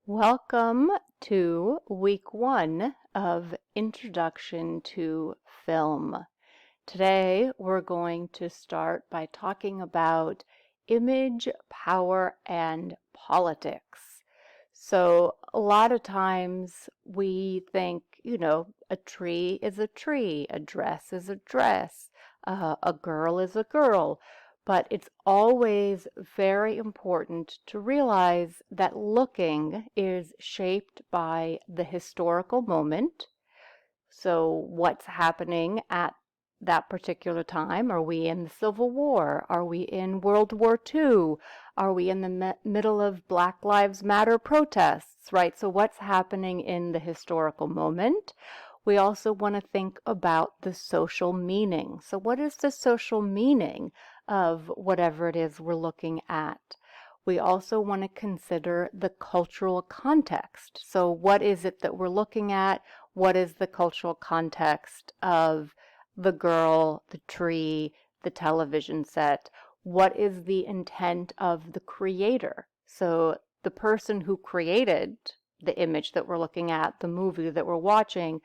Welcome to week 1 of Introduction to Film. Today we're going to start by talking about image, power, and politics. So a lot of times we think, a tree is a tree, a dress is a dress, a girl is a girl. But it's always very important to realize that looking is shaped by the historical moment. So what's happening at that particular time? Are we in the Civil War? Are we in World War II? Are we in the middle of Black Lives Matter protests, right? So what's happening in the historical moment? We also want to think about the social meaning. So what is the social meaning of whatever it is we're looking at? We also want to consider the cultural context. So what is it that we're looking at? What is the cultural context of the girl, the tree, the television set? What is the intent of the creator? So the person who created the image that we're looking at, the movie that we're watching,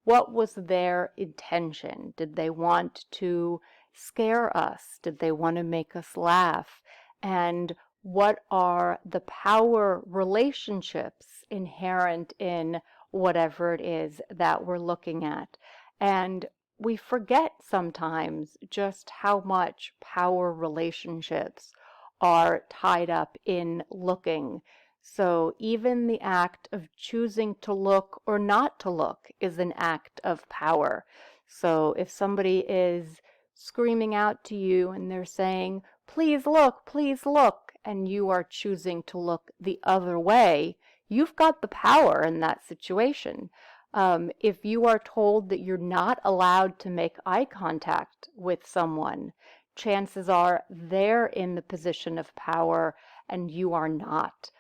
what was their intention? Did they want to scare us? Did they want to make us laugh? And what are the power relationships inherent in whatever it is that we're looking at? And we forget sometimes just how much power relationships are tied up in looking. So even the act of choosing to look or not to look is an act of power. So if somebody is screaming out to you and they're saying, please look, and you are choosing to look the other way, you've got the power in that situation. If you are told that you're not allowed to make eye contact with someone, chances are they're in the position of power and you are not.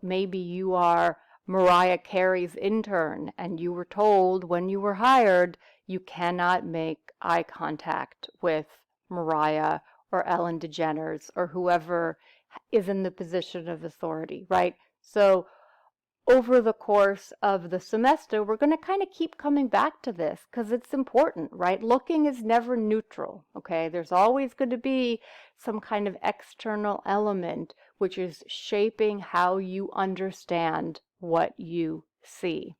Maybe you are Mariah Carey's intern and you were told when you were hired you cannot make eye contact with Mariah or Ellen DeGeneres or whoever is in the position of authority, right? So over the course of the semester, we're going to kind of keep coming back to this because it's important, right? Looking is never neutral, okay? There's always going to be some kind of external element which is shaping how you understand what you see.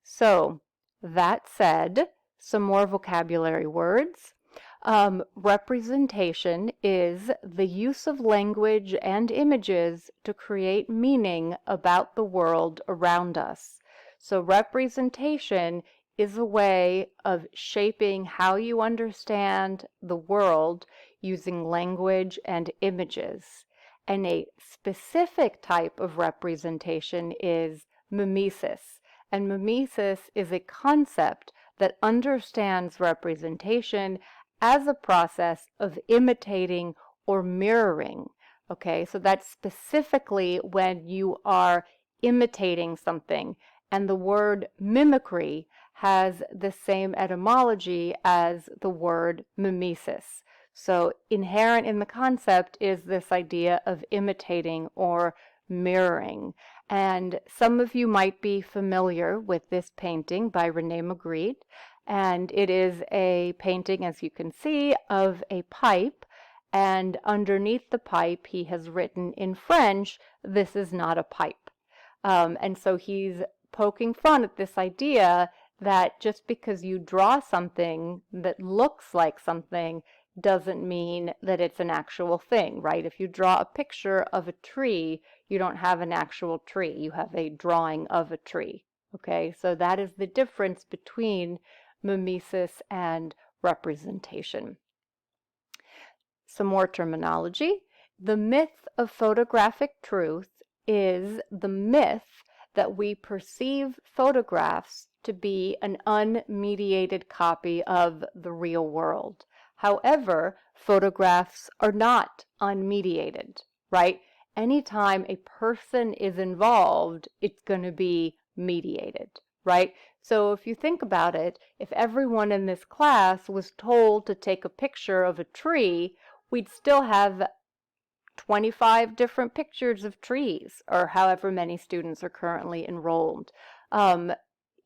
So, that said, some more vocabulary words. Representation is the use of language and images to create meaning about the world around us. So representation is a way of shaping how you understand the world using language and images. And a specific type of representation is mimesis. And mimesis is a concept that understands representation as a process of imitating or mirroring. Okay, so that's specifically when you are imitating something. And the word mimicry has the same etymology as the word mimesis. So inherent in the concept is this idea of imitating or mirroring. And some of you might be familiar with this painting by Rene Magritte. And it is a painting, as you can see, of a pipe. And underneath the pipe, he has written in French, "This is not a pipe." And so he's poking fun at this idea that just because you draw something that looks like something doesn't mean that it's an actual thing, right? If you draw a picture of a tree, you don't have an actual tree. You have a drawing of a tree, okay? So that is the difference between mimesis and representation. Some more terminology. The myth of photographic truth is the myth that we perceive photographs to be an unmediated copy of the real world. However, photographs are not unmediated, right? Anytime a person is involved, it's going to be mediated, right? So if you think about it, if everyone in this class was told to take a picture of a tree, we'd still have 25 different pictures of trees, or however many students are currently enrolled.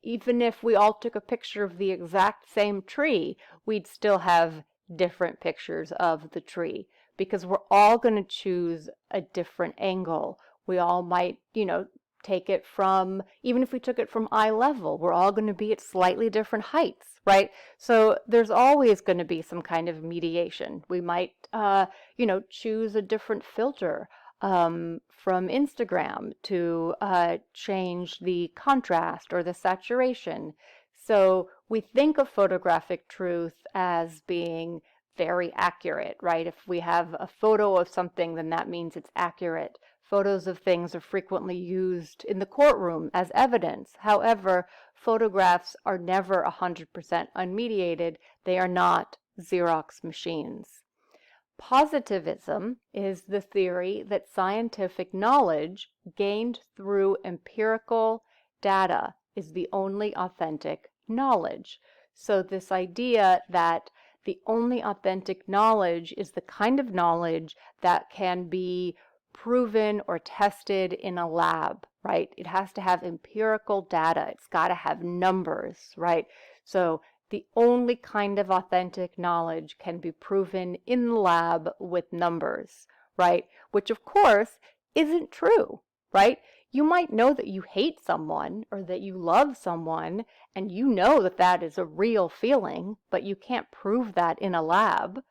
Even if we all took a picture of the exact same tree, we'd still have different pictures of the tree because we're all going to choose a different angle. We all might, take it from, even if we took it from eye level, we're all going to be at slightly different heights, right? So there's always going to be some kind of mediation. We might, choose a different filter from Instagram to change the contrast or the saturation. So we think of photographic truth as being very accurate, right? If we have a photo of something, then that means it's accurate. Photos of things are frequently used in the courtroom as evidence. However, photographs are never 100% unmediated. They are not Xerox machines. Positivism is the theory that scientific knowledge gained through empirical data is the only authentic knowledge. So this idea that the only authentic knowledge is the kind of knowledge that can be proven or tested in a lab, right? It has to have empirical data. It's got to have numbers, right? So the only kind of authentic knowledge can be proven in the lab with numbers, right? Which of course isn't true, right? You might know that you hate someone or that you love someone, and you know that that is a real feeling, but you can't prove that in a lab.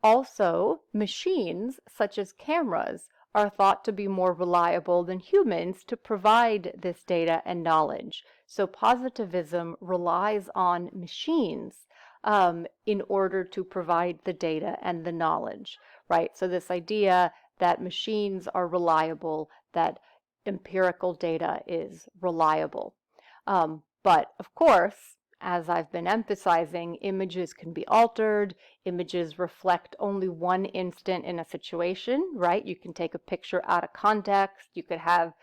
Also, machines such as cameras are thought to be more reliable than humans to provide this data and knowledge. So positivism relies on machines in order to provide the data and the knowledge, right? So this idea that machines are reliable, that empirical data is reliable. But of course, as I've been emphasizing, images can be altered. Images reflect only one instant in a situation, right? You can take a picture out of context. You could have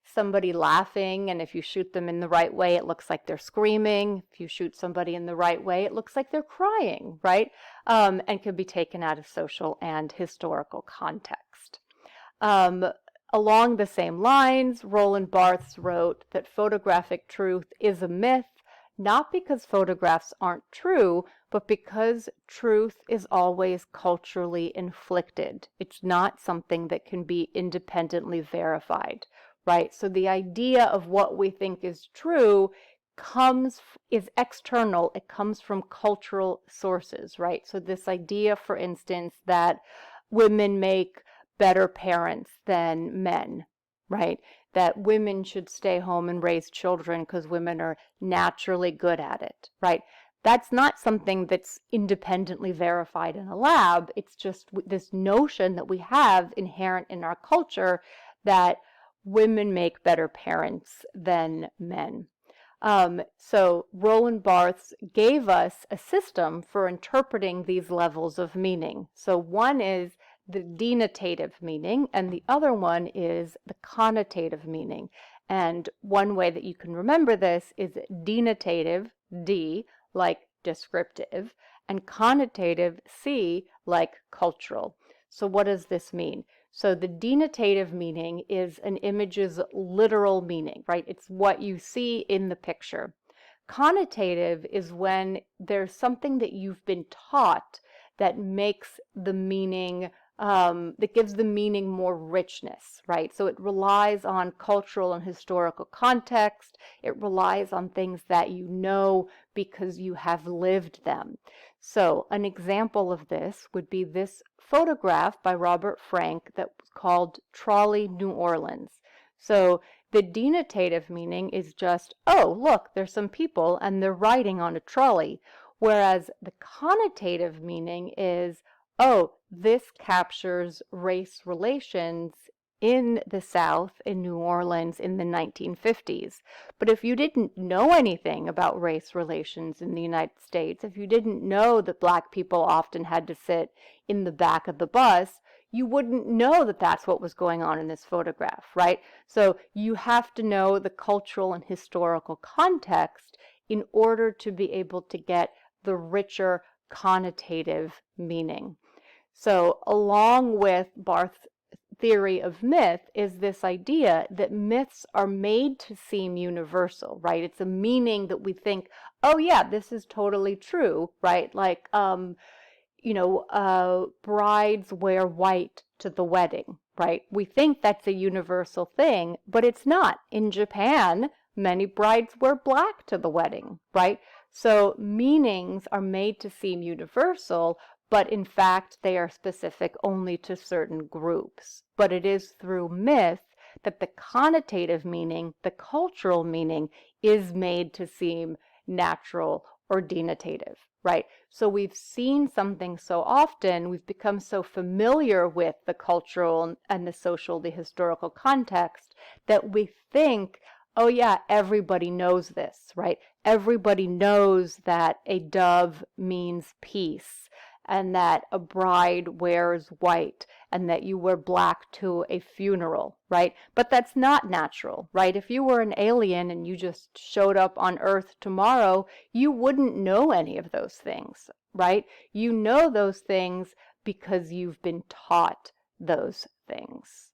somebody laughing, and if you shoot them in the right way, it looks like they're screaming. If you shoot somebody in the right way, it looks like they're crying, right? And can be taken out of social and historical context. Along the same lines, Roland Barthes wrote that photographic truth is a myth, not because photographs aren't true, but because truth is always culturally inflicted. It's not something that can be independently verified, right? So the idea of what we think is true is external. It comes from cultural sources, right? So this idea, for instance, that women make better parents than men, right? That women should stay home and raise children because women are naturally good at it, right? That's not something that's independently verified in a lab. It's just this notion that we have inherent in our culture that women make better parents than men. So Roland Barthes gave us a system for interpreting these levels of meaning. So one is the denotative meaning, and the other one is the connotative meaning. And one way that you can remember this is denotative, D, like descriptive, and connotative, C, like cultural. So what does this mean? So the denotative meaning is an image's literal meaning, right? It's what you see in the picture. Connotative is when there's something that you've been taught that makes the meaning that gives the meaning more richness, right? So it relies on cultural and historical context. It relies on things that you know because you have lived them. So an example of this would be this photograph by Robert Frank that was called Trolley, New Orleans. So the denotative meaning is just, oh, look, there's some people and they're riding on a trolley. Whereas the connotative meaning is, oh, this captures race relations in the South, in New Orleans in the 1950s. But if you didn't know anything about race relations in the United States, if you didn't know that Black people often had to sit in the back of the bus, you wouldn't know that that's what was going on in this photograph, right? So you have to know the cultural and historical context in order to be able to get the richer connotative meaning. So along with Barthes' theory of myth is this idea that myths are made to seem universal, right? It's a meaning that we think, oh yeah, this is totally true, right? Like, brides wear white to the wedding, right? We think that's a universal thing, but it's not. In Japan, many brides wear black to the wedding, right? So meanings are made to seem universal, but in fact, they are specific only to certain groups. But it is through myth that the connotative meaning, the cultural meaning, is made to seem natural or denotative, right? So we've seen something so often, we've become so familiar with the cultural and the social, the historical context, that we think, oh yeah, everybody knows this, right? Everybody knows that a dove means peace, and that a bride wears white, and that you wear black to a funeral, right? But that's not natural, right? If you were an alien and you just showed up on Earth tomorrow, you wouldn't know any of those things, right? You know those things because you've been taught those things.